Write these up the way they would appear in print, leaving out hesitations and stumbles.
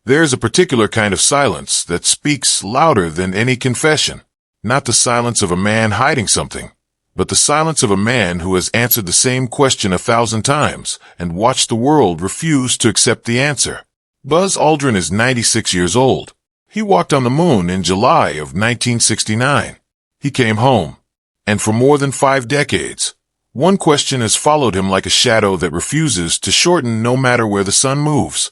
There's a particular kind of silence that speaks louder than any confession. Not the silence of a man hiding something, but the silence of a man who has answered the same question 1,000 times and watched the world refuse to accept the answer. Buzz Aldrin is 96 years old. He walked on the moon in July of 1969. He came home, and for more than 5 decades, one question has followed him like a shadow that refuses to shorten no matter where the sun moves.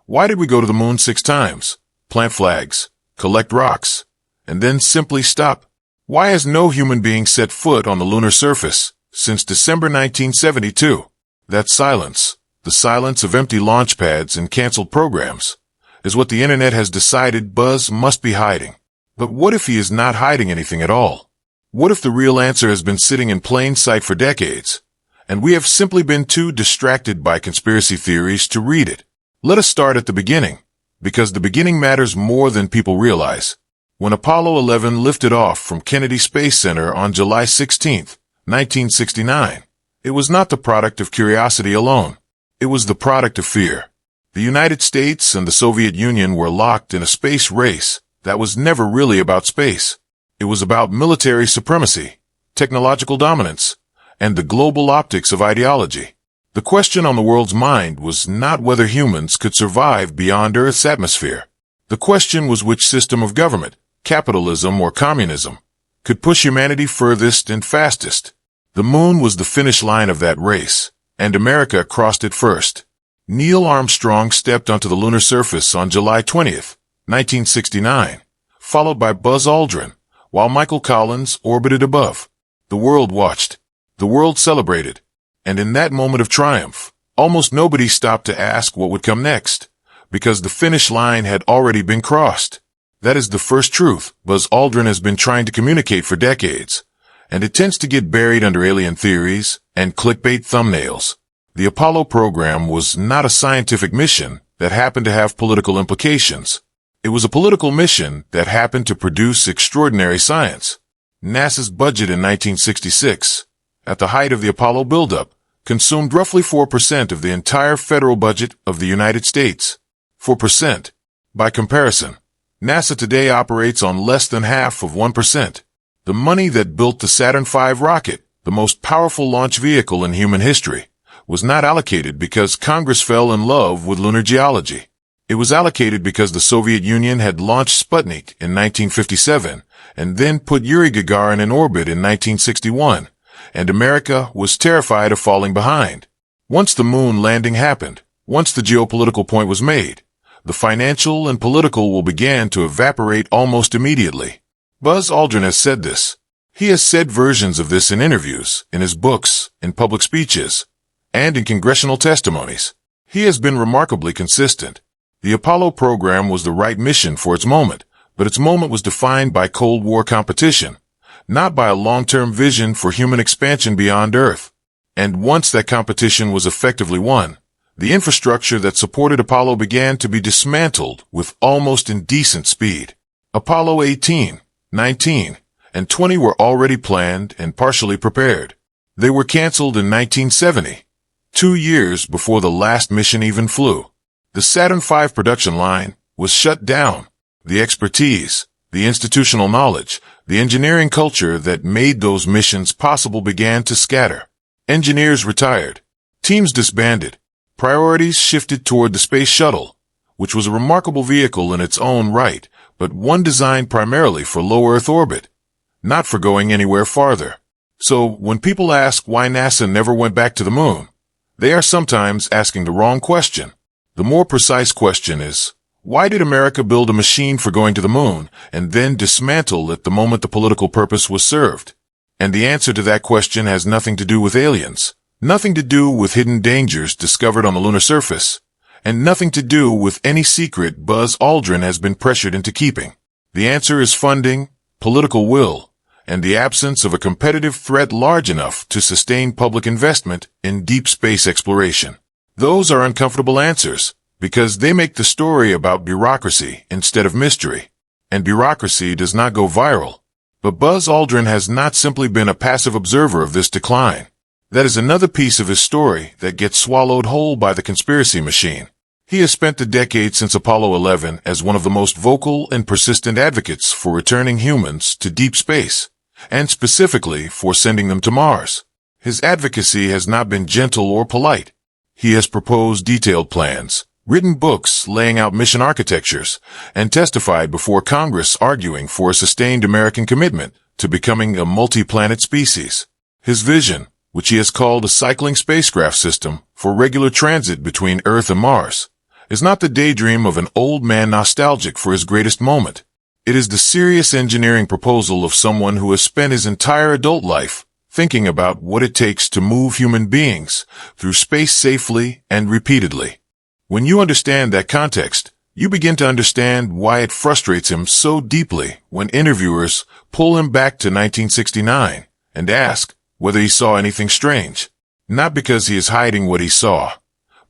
Why did we go to the moon 6 times, plant flags, collect rocks, and then simply stop? Why has no human being set foot on the lunar surface since December 1972? That silence, the silence of empty launch pads and canceled programs, is what the internet has decided Buzz must be hiding. But what if he is not hiding anything at all? What if the real answer has been sitting in plain sight for decades, and we have simply been too distracted by conspiracy theories to read it? Let us start at the beginning, because the beginning matters more than people realize. When Apollo 11 lifted off from Kennedy Space Center on July 16, 1969, it was not the product of curiosity alone. It was the product of fear. The United States and the Soviet Union were locked in a space race that was never really about space. It was about military supremacy, technological dominance, and the global optics of ideology. The question on the world's mind was not whether humans could survive beyond Earth's atmosphere. The question was which system of government, capitalism or communism, could push humanity furthest and fastest. The moon was the finish line of that race, and America crossed it first. Neil Armstrong stepped onto the lunar surface on July 20th, 1969, followed by Buzz Aldrin, while Michael Collins orbited above. The world watched. The world celebrated. And in that moment of triumph, almost nobody stopped to ask what would come next, because the finish line had already been crossed. That is the first truth Buzz Aldrin has been trying to communicate for decades, and it tends to get buried under alien theories and clickbait thumbnails. The Apollo program was not a scientific mission that happened to have political implications. It was a political mission that happened to produce extraordinary science. NASA's budget in 1966, at the height of the Apollo buildup, consumed roughly 4% of the entire federal budget of the United States. 4%. By comparison, NASA today operates on less than half of 1%. The money that built the Saturn V rocket, the most powerful launch vehicle in human history, was not allocated because Congress fell in love with lunar geology. It was allocated because the Soviet Union had launched Sputnik in 1957 and then put Yuri Gagarin in orbit in 1961, and America was terrified of falling behind. Once the moon landing happened, once the geopolitical point was made, the financial and political will begin to evaporate almost immediately. Buzz Aldrin has said this. He has said versions of this in interviews, in his books, in public speeches, and in congressional testimonies. He has been remarkably consistent. The Apollo program was the right mission for its moment, but its moment was defined by Cold War competition, not by a long-term vision for human expansion beyond Earth. And once that competition was effectively won, the infrastructure that supported Apollo began to be dismantled with almost indecent speed. Apollo 18, 19, and 20 were already planned and partially prepared. They were canceled in 1970, 2 years before the last mission even flew. The Saturn V production line was shut down. The expertise, the institutional knowledge, the engineering culture that made those missions possible began to scatter. Engineers retired. Teams disbanded. Priorities shifted toward the space shuttle, which was a remarkable vehicle in its own right, but one designed primarily for low Earth orbit, not for going anywhere farther. So when people ask why NASA never went back to the moon, they are sometimes asking the wrong question. The more precise question is, why did America build a machine for going to the moon and then dismantle it the moment the political purpose was served? And the answer to that question has nothing to do with aliens, nothing to do with hidden dangers discovered on the lunar surface, and nothing to do with any secret Buzz Aldrin has been pressured into keeping. The answer is funding, political will, and the absence of a competitive threat large enough to sustain public investment in deep space exploration. Those are uncomfortable answers, because they make the story about bureaucracy instead of mystery. And bureaucracy does not go viral. But Buzz Aldrin has not simply been a passive observer of this decline. That is another piece of his story that gets swallowed whole by the conspiracy machine. He has spent the decade since Apollo 11 as one of the most vocal and persistent advocates for returning humans to deep space, and specifically for sending them to Mars. His advocacy has not been gentle or polite. He has proposed detailed plans, written books laying out mission architectures, and testified before Congress arguing for a sustained American commitment to becoming a multi-planet species. His vision, which he has called a cycling spacecraft system for regular transit between Earth and Mars, is not the daydream of an old man nostalgic for his greatest moment. It is the serious engineering proposal of someone who has spent his entire adult life thinking about what it takes to move human beings through space safely and repeatedly. When you understand that context, you begin to understand why it frustrates him so deeply when interviewers pull him back to 1969 and ask whether he saw anything strange. Not because he is hiding what he saw,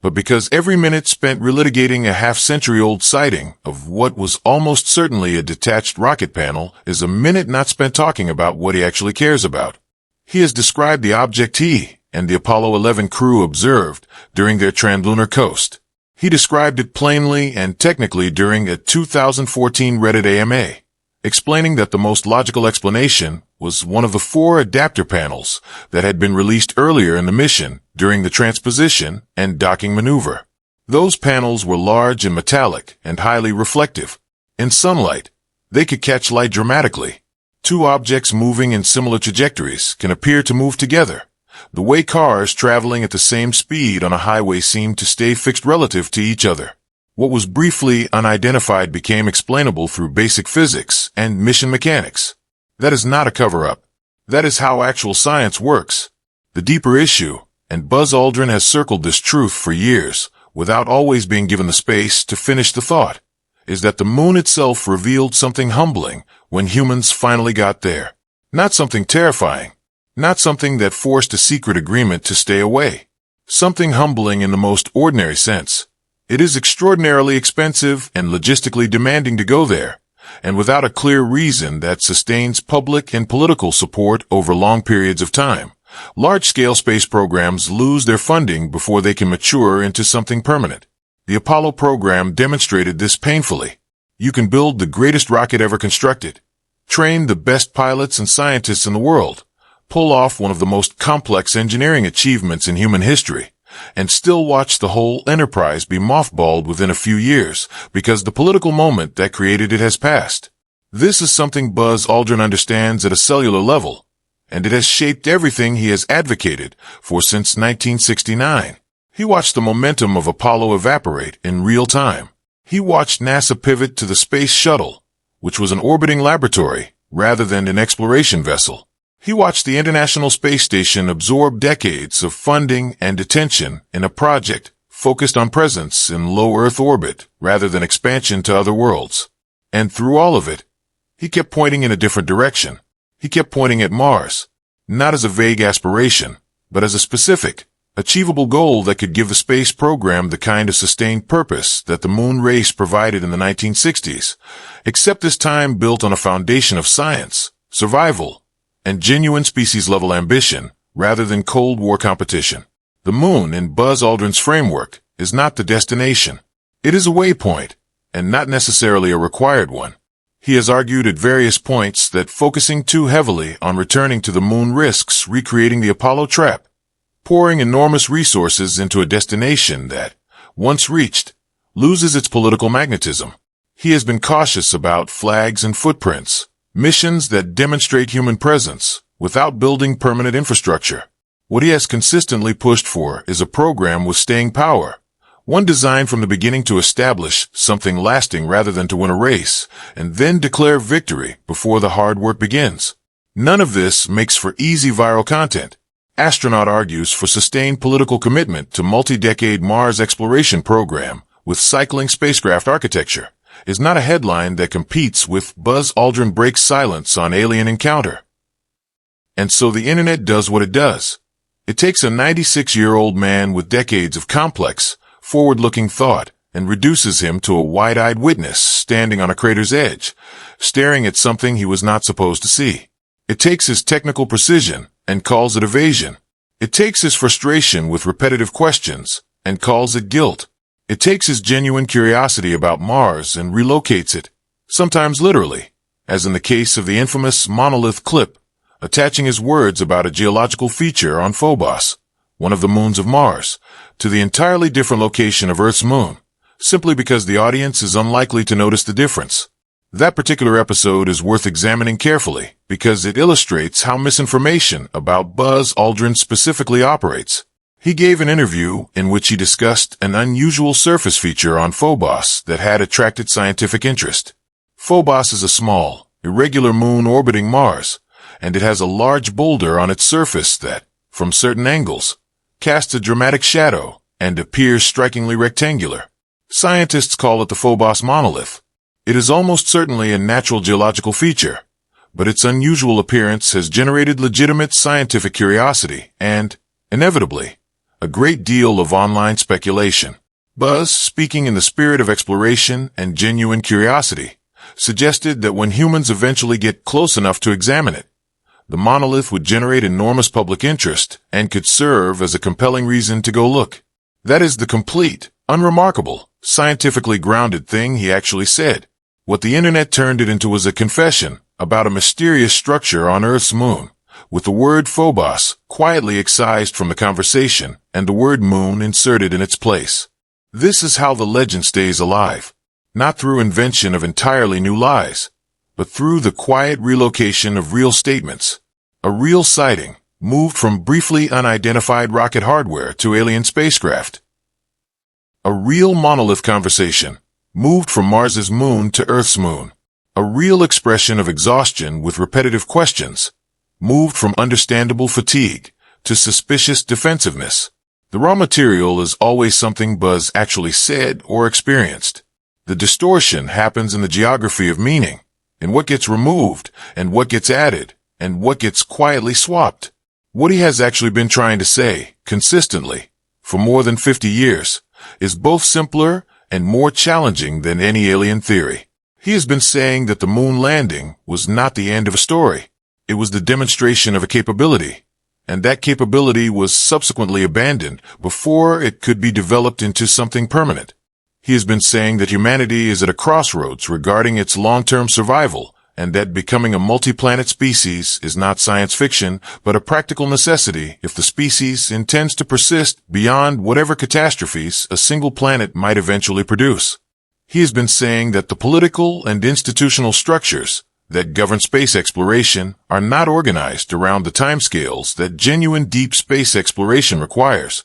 but because every minute spent relitigating a half-century-old sighting of what was almost certainly a detached rocket panel is a minute not spent talking about what he actually cares about. He has described the object he and the Apollo 11 crew observed during their translunar coast. He described it plainly and technically during a 2014 Reddit AMA, explaining that the most logical explanation was one of the 4 adapter panels that had been released earlier in the mission during the transposition and docking maneuver. Those panels were large and metallic and highly reflective. In sunlight, they could catch light dramatically. 2 objects moving in similar trajectories can appear to move together, the way cars traveling at the same speed on a highway seem to stay fixed relative to each other. What was briefly unidentified became explainable through basic physics and mission mechanics. That is not a cover-up. That is how actual science works. The deeper issue, and Buzz Aldrin has circled this truth for years, without always being given the space to finish the thought, is that the moon itself revealed something humbling when humans finally got there. Not something terrifying. Not something that forced a secret agreement to stay away. Something humbling in the most ordinary sense. It is extraordinarily expensive and logistically demanding to go there, and without a clear reason that sustains public and political support over long periods of time, large-scale space programs lose their funding before they can mature into something permanent. The Apollo program demonstrated this painfully. You can build the greatest rocket ever constructed, train the best pilots and scientists in the world, pull off one of the most complex engineering achievements in human history, and still watch the whole enterprise be mothballed within a few years because the political moment that created it has passed. This is something Buzz Aldrin understands at a cellular level, and it has shaped everything he has advocated for since 1969. He watched the momentum of Apollo evaporate in real time. He watched NASA pivot to the space shuttle, which was an orbiting laboratory rather than an exploration vessel. He watched the International Space Station absorb decades of funding and attention in a project focused on presence in low Earth orbit rather than expansion to other worlds. And through all of it, he kept pointing in a different direction. He kept pointing at Mars, not as a vague aspiration, but as a specific, achievable goal that could give the space program the kind of sustained purpose that the moon race provided in the 1960s, except this time built on a foundation of science, survival, and genuine species-level ambition, rather than Cold War competition. The moon, in Buzz Aldrin's framework, is not the destination. It is a waypoint, and not necessarily a required one. He has argued at various points that focusing too heavily on returning to the moon risks recreating the Apollo trap, pouring enormous resources into a destination that, once reached, loses its political magnetism. He has been cautious about flags and footprints, missions that demonstrate human presence without building permanent infrastructure. What he has consistently pushed for is a program with staying power, one designed from the beginning to establish something lasting rather than to win a race, and then declare victory before the hard work begins. None of this makes for easy viral content. Astronaut argues for sustained political commitment to multi-decade Mars exploration program with cycling spacecraft architecture is not a headline that competes with Buzz Aldrin breaks silence on alien encounter. And so the internet does what it does. It takes a 96-year-old man with decades of complex, forward-looking thought and reduces him to a wide-eyed witness standing on a crater's edge, staring at something he was not supposed to see. It takes his technical precision and calls it evasion. It takes his frustration with repetitive questions and calls it guilt. It takes his genuine curiosity about Mars and relocates it, sometimes literally, as in the case of the infamous monolith clip, attaching his words about a geological feature on Phobos, one of the moons of Mars, to the entirely different location of Earth's moon, simply because the audience is unlikely to notice the difference. That particular episode is worth examining carefully because it illustrates how misinformation about Buzz Aldrin specifically operates. He gave an interview in which he discussed an unusual surface feature on Phobos that had attracted scientific interest. Phobos is a small, irregular moon orbiting Mars, and it has a large boulder on its surface that, from certain angles, casts a dramatic shadow and appears strikingly rectangular. Scientists call it the Phobos monolith. It is almost certainly a natural geological feature, but its unusual appearance has generated legitimate scientific curiosity and, inevitably, a great deal of online speculation. Buzz, speaking in the spirit of exploration and genuine curiosity, suggested that when humans eventually get close enough to examine it, the monolith would generate enormous public interest and could serve as a compelling reason to go look. That is the complete, unremarkable, scientifically grounded thing he actually said. What the internet turned it into was a confession about a mysterious structure on Earth's moon, with the word Phobos quietly excised from the conversation and the word moon inserted in its place. This is how the legend stays alive, not through invention of entirely new lies, but through the quiet relocation of real statements. A real sighting moved from briefly unidentified rocket hardware to alien spacecraft. A real monolith conversation moved from Mars's moon to Earth's moon. A real expression of exhaustion with repetitive questions moved from understandable fatigue to suspicious defensiveness. The raw material is always something Buzz actually said or experienced. The distortion happens in the geography of meaning, in what gets removed and what gets added and what gets quietly swapped. What he has actually been trying to say, consistently, for more than 50 years, is both simpler and more challenging than any alien theory. He has been saying that the moon landing was not the end of a story. It was the demonstration of a capability, and that capability was subsequently abandoned before it could be developed into something permanent. He has been saying that humanity is at a crossroads regarding its long-term survival, and that becoming a multi-planet species is not science fiction, but a practical necessity if the species intends to persist beyond whatever catastrophes a single planet might eventually produce. He has been saying that the political and institutional structures that govern space exploration are not organized around the timescales that genuine deep space exploration requires,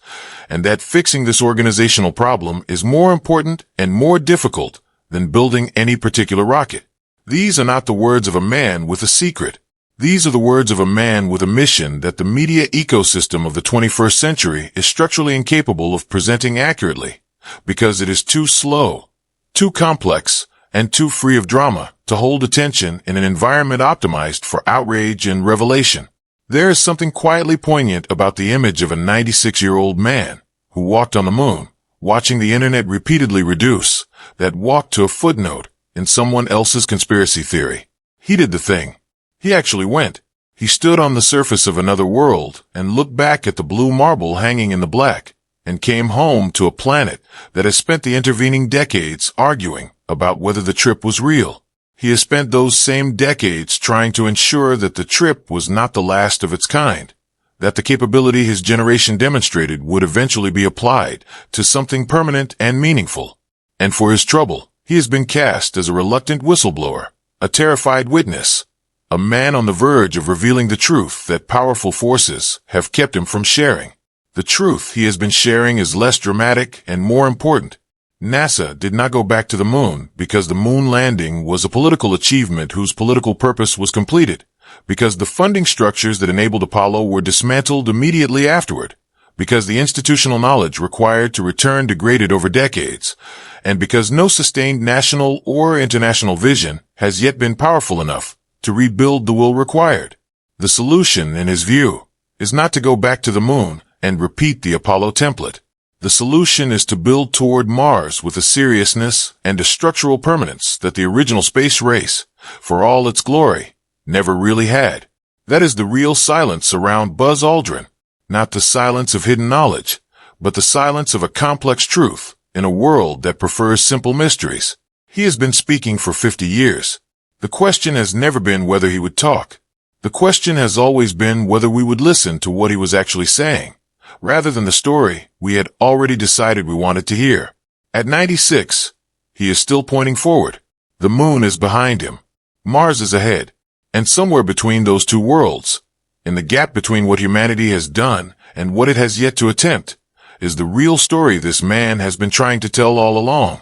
and that fixing this organizational problem is more important and more difficult than building any particular rocket. These are not the words of a man with a secret. These are the words of a man with a mission that the media ecosystem of the 21st century is structurally incapable of presenting accurately, because it is too slow, too complex, and too free of drama to hold attention in an environment optimized for outrage and revelation. There is something quietly poignant about the image of a 96-year-old man who walked on the moon, watching the internet repeatedly reduce that walk to a footnote in someone else's conspiracy theory. He did the thing. He actually went. He stood on the surface of another world and looked back at the blue marble hanging in the black, and came home to a planet that has spent the intervening decades arguing about whether the trip was real. He has spent those same decades trying to ensure that the trip was not the last of its kind, that the capability his generation demonstrated would eventually be applied to something permanent and meaningful. And for his trouble, he has been cast as a reluctant whistleblower, a terrified witness, a man on the verge of revealing the truth that powerful forces have kept him from sharing. The truth he has been sharing is less dramatic and more important. NASA did not go back to the moon because the moon landing was a political achievement whose political purpose was completed, because the funding structures that enabled Apollo were dismantled immediately afterward, because the institutional knowledge required to return degraded over decades, and because no sustained national or international vision has yet been powerful enough to rebuild the will required. The solution, in his view, is not to go back to the moon and repeat the Apollo template. The solution is to build toward Mars with a seriousness and a structural permanence that the original space race, for all its glory, never really had. That is the real silence around Buzz Aldrin, not the silence of hidden knowledge, but the silence of a complex truth in a world that prefers simple mysteries. He has been speaking for 50 years. The question has never been whether he would talk. The question has always been whether we would listen to what he was actually saying, rather than the story we had already decided we wanted to hear. At 96, he is still pointing forward. The moon is behind him. Mars is ahead. And somewhere between those two worlds, in the gap between what humanity has done and what it has yet to attempt, is the real story this man has been trying to tell all along.